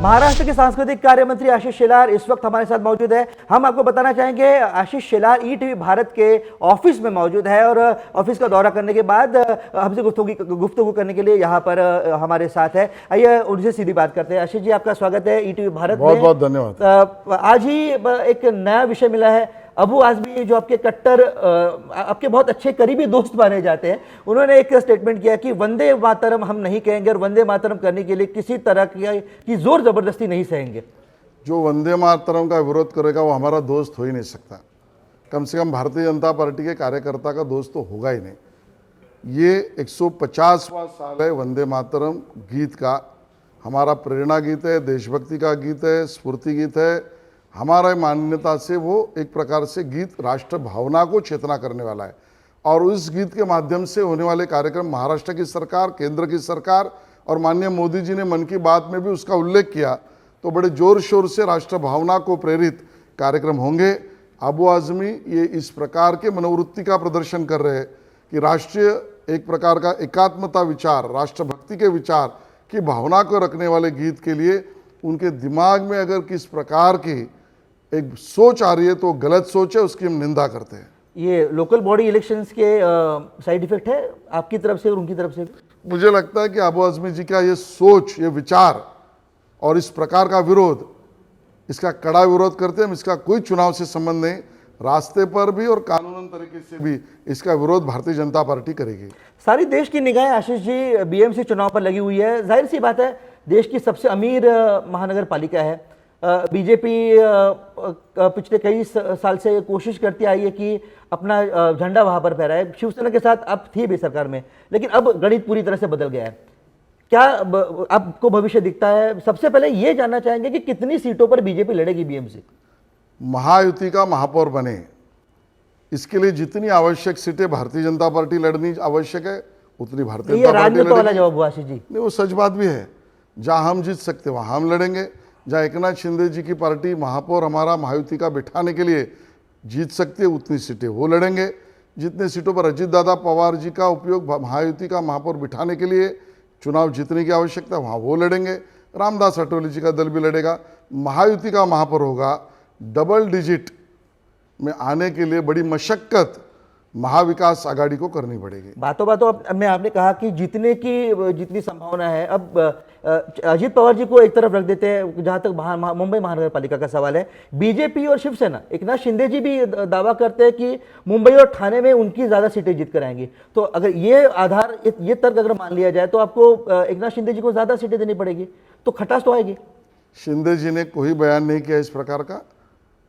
महाराष्ट्र के सांस्कृतिक कार्य मंत्री आशीष शेलार इस वक्त हमारे साथ मौजूद है। हम आपको बताना चाहेंगे आशीष शेलार ईटीवी भारत के ऑफिस में मौजूद है और ऑफिस का दौरा करने के बाद हमसे गुफ्तगू करने के लिए यहाँ पर हमारे साथ है। आइए उनसे सीधी बात करते हैं। आशीष जी, आपका स्वागत है ईटीवी भारत में। बहुत बहुत धन्यवाद। आज ही एक नया विषय मिला है। अबू आजमी जो आपके कट्टर आपके बहुत अच्छे करीबी दोस्त माने जाते हैं, उन्होंने एक स्टेटमेंट किया कि वंदे मातरम हम नहीं कहेंगे और वंदे मातरम करने के लिए किसी तरह की जोर जबरदस्ती नहीं सहेंगे। जो वंदे मातरम का विरोध करेगा वो हमारा दोस्त हो ही नहीं सकता। कम से कम भारतीय जनता पार्टी के कार्यकर्ता का दोस्त तो होगा ही नहीं। ये 150वां साल है वंदे मातरम गीत का। हमारा प्रेरणा गीत है, देशभक्ति का गीत है, स्फूर्ति गीत है। हमारा मान्यता से वो एक प्रकार से गीत राष्ट्र भावना को चेतना करने वाला है और उस गीत के माध्यम से होने वाले कार्यक्रम महाराष्ट्र की सरकार, केंद्र की सरकार और माननीय मोदी जी ने मन की बात में भी उसका उल्लेख किया, तो बड़े जोर शोर से राष्ट्र भावना को प्रेरित कार्यक्रम होंगे। अबू आजमी ये इस प्रकार के मनोवृत्ति का प्रदर्शन कर रहे हैं कि राष्ट्रीय एक प्रकार का एकात्मता विचार, राष्ट्रभक्ति के विचार की भावना को रखने वाले गीत के लिए उनके दिमाग में अगर किस प्रकार की एक सोच आ रही है तो गलत सोच है, उसकी हम निंदा करते हैं। ये लोकल बॉडी इलेक्शंस के साइड इफेक्ट है आपकी तरफ से और उनकी तरफ से? मुझे लगता है कि अबू आजमी जी का ये सोच, ये विचार और इस प्रकार का विरोध, इसका कड़ा विरोध करते हैं हम। इसका कोई चुनाव से संबंध नहीं। रास्ते पर भी और कानूनन तरीके से भी इसका विरोध भारतीय जनता पार्टी करेगी। सारी देश की निगाहें आशीष जी बीएमसी चुनाव पर लगी हुई है। जाहिर सी बात है, देश की सबसे अमीर महानगर पालिका है। बीजेपी पिछले कई साल से कोशिश करती आई है कि अपना झंडा वहां पर फहराए। शिवसेना के साथ अब थी भी सरकार में, लेकिन अब गणित पूरी तरह से बदल गया है। क्या आपको भविष्य दिखता है? सबसे पहले ये जानना चाहेंगे कि कितनी सीटों पर बीजेपी लड़ेगी बीएमसी? महायुति का महापौर बने, इसके लिए जितनी आवश्यक सीटें भारतीय जनता पार्टी लड़नी आवश्यक है उतनी भारतीय जनता पार्टी राजनीति वाला जवाब हुआ आशीष जी। नहीं, वो सच बात भी है। जहां हम जीत सकते वहां हम लड़ेंगे। जहां एकनाथ शिंदे जी की पार्टी महापौर हमारा महायुति का बिठाने के लिए जीत सकती है उतनी सीटें वो लड़ेंगे। जितने सीटों पर अजीत दादा पवार जी का उपयोग महायुति का महापौर बिठाने के लिए चुनाव जीतने की आवश्यकता है वहाँ वो लड़ेंगे। रामदास अठवले जी का दल भी लड़ेगा। महायुति का महापौर होगा। डबल डिजिट में आने के लिए बड़ी मशक्कत महाविकास आघाड़ी को करनी पड़ेगी। बातों बातों में आपने कहा कि जीतने की जितनी संभावना है, अब अजीत पवार जी को एक तरफ रख देते हैं जहां तक मुंबई महानगर पालिका का सवाल है। बीजेपी और शिवसेना, एकनाथ शिंदे जी भी दावा करते हैं कि मुंबई और ठाणे में उनकी ज्यादा सीटें जीत कर आएंगी। तो अगर ये आधार, ये तर्क अगर मान लिया जाए तो आपको एकनाथ शिंदे जी को ज्यादा सीटें देनी पड़ेगी, तो खटास तो आएगी। शिंदे जी ने कोई बयान नहीं किया इस प्रकार का,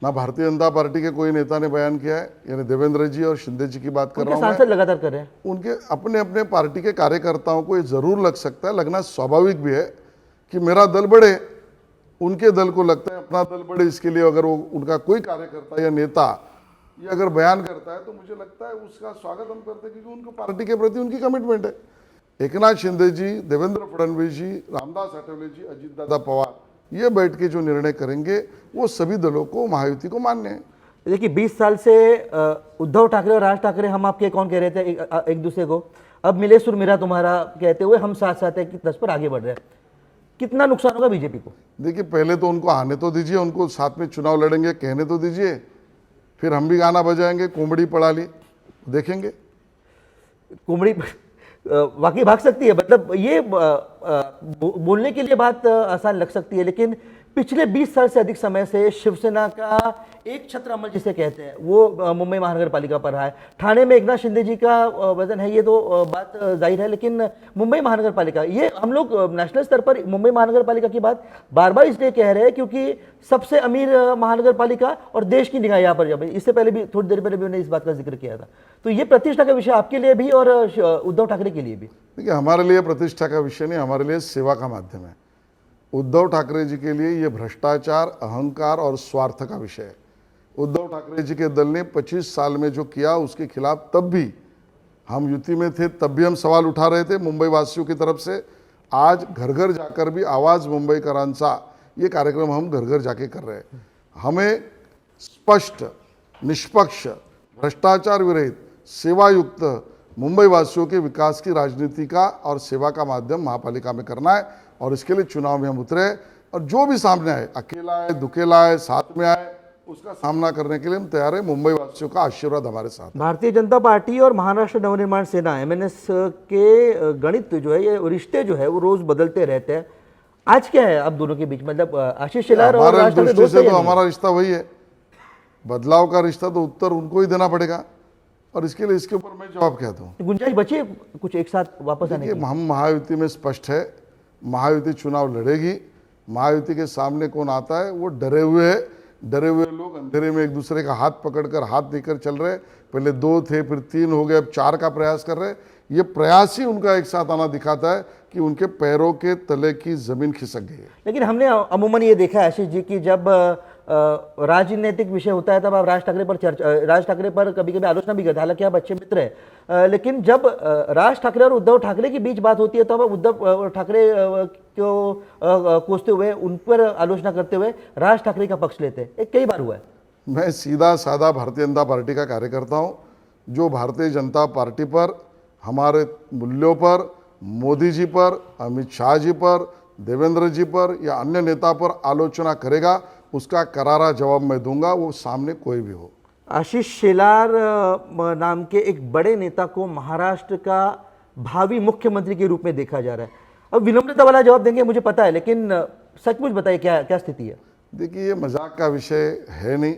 ना भारतीय जनता पार्टी के कोई नेता ने बयान किया है। यानी देवेंद्र जी और शिंदे जी की बात कर रहा हूं। सांसद लगातार कर रहे हैं। उनके अपने अपने पार्टी के कार्यकर्ताओं को ये जरूर लग सकता है, लगना स्वाभाविक भी है कि मेरा दल बढ़े। उनके दल को लगता है अपना दल बढ़े। इसके लिए अगर वो उनका कोई कार्यकर्ता या नेता ये अगर बयान करता है तो मुझे लगता है उसका स्वागत हम करते हैं, क्योंकि उनको पार्टी के प्रति उनकी कमिटमेंट है। एकनाथ शिंदे जी, देवेंद्र फडणवीस जी, रामदास अठवले जी, अजीत दादा पवार ये बैठ के जो निर्णय करेंगे वो सभी दलों को, महायुति को मान्य है। देखिए, 20 साल से उद्धव ठाकरे और राज ठाकरे हम आपके कौन कह रहे थे एक दूसरे को, अब मिले सुर मेरा तुम्हारा कहते हुए हम साथ साथ है कि 10 पर आगे बढ़ रहे हैं। कितना नुकसान होगा बीजेपी को? देखिए, पहले तो उनको आने तो दीजिए, उनको साथ में चुनाव लड़ेंगे कहने तो दीजिए, फिर हम भी गाना बजाएंगे, कोंबड़ी पड़ा ली, देखेंगे। कोंबड़ी वाकई भाग सकती है, मतलब ये बोलने के लिए बात आसान लग सकती है, लेकिन पिछले 20 साल से अधिक समय से शिवसेना का एक छत्र अमल जिसे कहते हैं वो मुंबई महानगर पालिका पर रहा है। ठाणे में एकनाथ शिंदे जी का वजन है, ये तो बात जाहिर है, लेकिन मुंबई महानगर पालिका, ये हम लोग नेशनल स्तर पर मुंबई महानगर पालिका की बात बार बार इसलिए कह रहे हैं क्योंकि सबसे अमीर महानगर पालिका और देश की निगाह यहाँ पर जब, इससे पहले भी थोड़ी देर पहले भी उन्होंने इस बात का जिक्र किया था। तो ये प्रतिष्ठा का विषय आपके लिए भी और उद्धव ठाकरे के लिए भी? देखिए, हमारे लिए प्रतिष्ठा का विषय नहीं, हमारे लिए सेवा का माध्यम है। उद्धव ठाकरे जी के लिए ये भ्रष्टाचार, अहंकार और स्वार्थ का विषय है। उद्धव ठाकरे जी के दल ने 25 साल में जो किया उसके खिलाफ तब भी हम युति में थे, तब भी हम सवाल उठा रहे थे मुंबई वासियों की तरफ से। आज घर घर जाकर भी आवाज़ मुंबईकरांचा ये कार्यक्रम हम घर घर जाके कर रहे हैं। हमें स्पष्ट, निष्पक्ष, भ्रष्टाचार विरहित, सेवायुक्त मुंबई वासियों के विकास की राजनीति का और सेवा का माध्यम महापालिका में करना है और इसके लिए चुनाव में हम उतरे। और जो भी सामने आए, अकेला आए, दुकेला आए, साथ में आए, उसका सामना करने के लिए हम तैयार हैं। मुंबई वासियों का आशीर्वाद हमारे साथ है। भारतीय जनता पार्टी और महाराष्ट्र नवनिर्माण सेना एमएनएस के गणित जो है, ये रिश्ते जो है वो रोज बदलते रहते हैं। आज क्या है अब दोनों के बीच, मतलब आशीष शेलार और हमारे राज ठाकरे दृष्टि दोस्त से हैं तो या नहीं? हमारा रिश्ता वही है। बदलाव का रिश्ता तो उत्तर उनको ही देना पड़ेगा, और इसके लिए इसके ऊपर मैं जवाब क्या दूं। गुंजाइश बची है कुछ एक साथ वापस आने देखिए, की? हम महायुति में स्पष्ट है, महायुति चुनाव लड़ेगी। महायुति के सामने कौन आता है, वो डरे हुए है। डरे हुए लोग अंधेरे में एक दूसरे का हाथ पकड़कर हाथ लेकर चल रहे। पहले 2 थे, फिर 3 हो गए, अब 4 का प्रयास कर रहे। ये प्रयास ही उनका एक साथ आना दिखाता है कि उनके पैरों के तले की जमीन खिसक गई है। लेकिन हमने अमूमन ये देखा है आशीष जी कि जब राजनीतिक विषय होता है तब आप राज ठाकरे पर कभी कभी आलोचना भी करते हैं, हालांकि आप अच्छे मित्र हैं। लेकिन जब राज ठाकरे और उद्धव ठाकरे के बीच बात होती है तब आप उद्धव ठाकरे को कोसते हुए, उन पर आलोचना करते हुए राज ठाकरे का पक्ष लेते हैं। एक कई बार हुआ है। मैं सीधा साधा भारतीय जनता पार्टी का कार्यकर्ता हूँ, जो भारतीय जनता पार्टी पर, हमारे मूल्यों पर, मोदी जी पर, अमित शाह जी पर, देवेंद्र जी पर या अन्य नेता पर आलोचना करेगा, उसका करारा जवाब मैं दूंगा, वो सामने कोई भी हो। आशीष शेलार नाम के एक बड़े नेता को महाराष्ट्र का भावी मुख्यमंत्री के रूप में देखा जा रहा है। अब विनम्रता वाला जवाब देंगे मुझे पता है, लेकिन सचमुच बताइए क्या क्या स्थिति है? देखिए, ये मजाक का विषय है नहीं।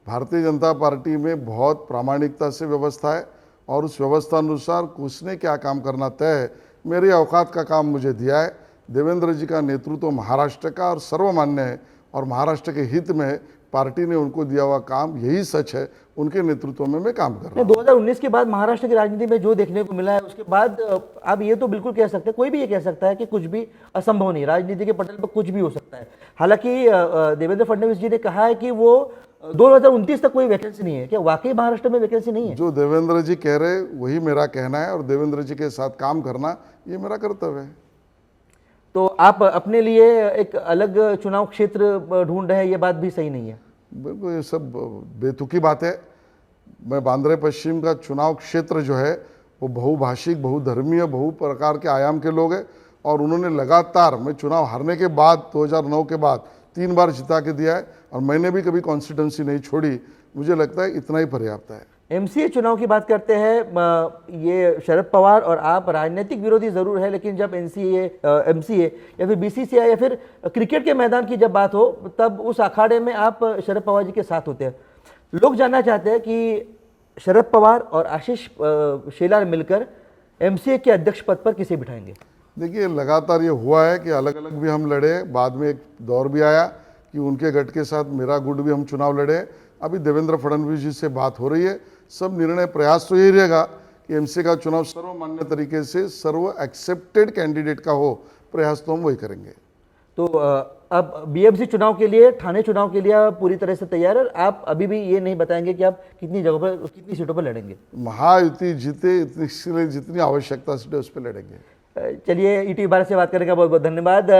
भारतीय जनता पार्टी में बहुत प्रामाणिकता से व्यवस्था है, और उस व्यवस्था अनुसार किसने क्या काम करना तय है। मेरी औकात का काम मुझे दिया है। देवेंद्र जी का नेतृत्व महाराष्ट्र का और सर्वमान्य है, और महाराष्ट्र के हित में पार्टी ने उनको दिया हुआ काम यही सच है। उनके नेतृत्व में मैं काम कर रहा हूँ। 2019 के बाद महाराष्ट्र की राजनीति में जो देखने को मिला है, उसके बाद आप ये तो बिल्कुल कह सकते हैं, कोई भी ये कह सकता है कि कुछ भी असंभव नहीं, राजनीति के पटल पर कुछ भी हो सकता है। हालांकि देवेंद्र फडणवीस जी ने कहा है कि वो 2029 तक कोई वैकेंसी नहीं है। क्या वाकई महाराष्ट्र में वैकेंसी नहीं है? जो देवेंद्र जी कह रहे वही मेरा कहना है, और देवेंद्र जी के साथ काम करना ये मेरा कर्तव्य है। तो आप अपने लिए एक अलग चुनाव क्षेत्र ढूंढ रहे हैं, ये बात भी सही नहीं है? बिल्कुल, ये सब बेतुकी बात है। मैं बांद्रे पश्चिम का चुनाव क्षेत्र जो है वो बहुभाषिक, बहुधर्मीय, बहु प्रकार के आयाम के लोग हैं, और उन्होंने लगातार, मैं चुनाव हारने के बाद 2009 के बाद 3 बार जिता के दिया है, और मैंने भी कभी कॉन्स्टिट्यूंसी नहीं छोड़ी। मुझे लगता है इतना ही पर्याप्त है। एमसीए चुनाव की बात करते हैं, ये शरद पवार और आप राजनीतिक विरोधी जरूर है, लेकिन जब एमसीए या फिर बीसीसीआई या फिर क्रिकेट के मैदान की जब बात हो, तब उस अखाड़े में आप शरद पवार जी के साथ होते हैं। लोग जानना चाहते हैं कि शरद पवार और आशीष शेलार मिलकर एमसीए के अध्यक्ष पद पर किसे बिठाएंगे? देखिए, लगातार ये हुआ है कि अलग अलग भी हम लड़े। बाद में एक दौर भी आया कि उनके गठ के साथ मेरा गुट भी हम चुनाव लड़े। अभी देवेंद्र फडणवीस जी से बात हो रही है। सब निर्णय प्रयास तो यही रहेगा कि एमसीए का चुनाव सर्वमान्य तरीके से सर्व एक्सेप्टेड कैंडिडेट का हो। प्रयास तो हम वही करेंगे। तो अब बीएमसी चुनाव के लिए, ठाणे चुनाव के लिए आप पूरी तरह से तैयार है? आप अभी भी ये नहीं बताएंगे कि आप कितनी जगहों पर, कितनी सीटों पर लड़ेंगे? महायुति जीते, इसलिए जितनी आवश्यकता सीटें उस पर लड़ेंगे। चलिए, ईटीवी भारत से बात करने का बहुत बहुत धन्यवाद।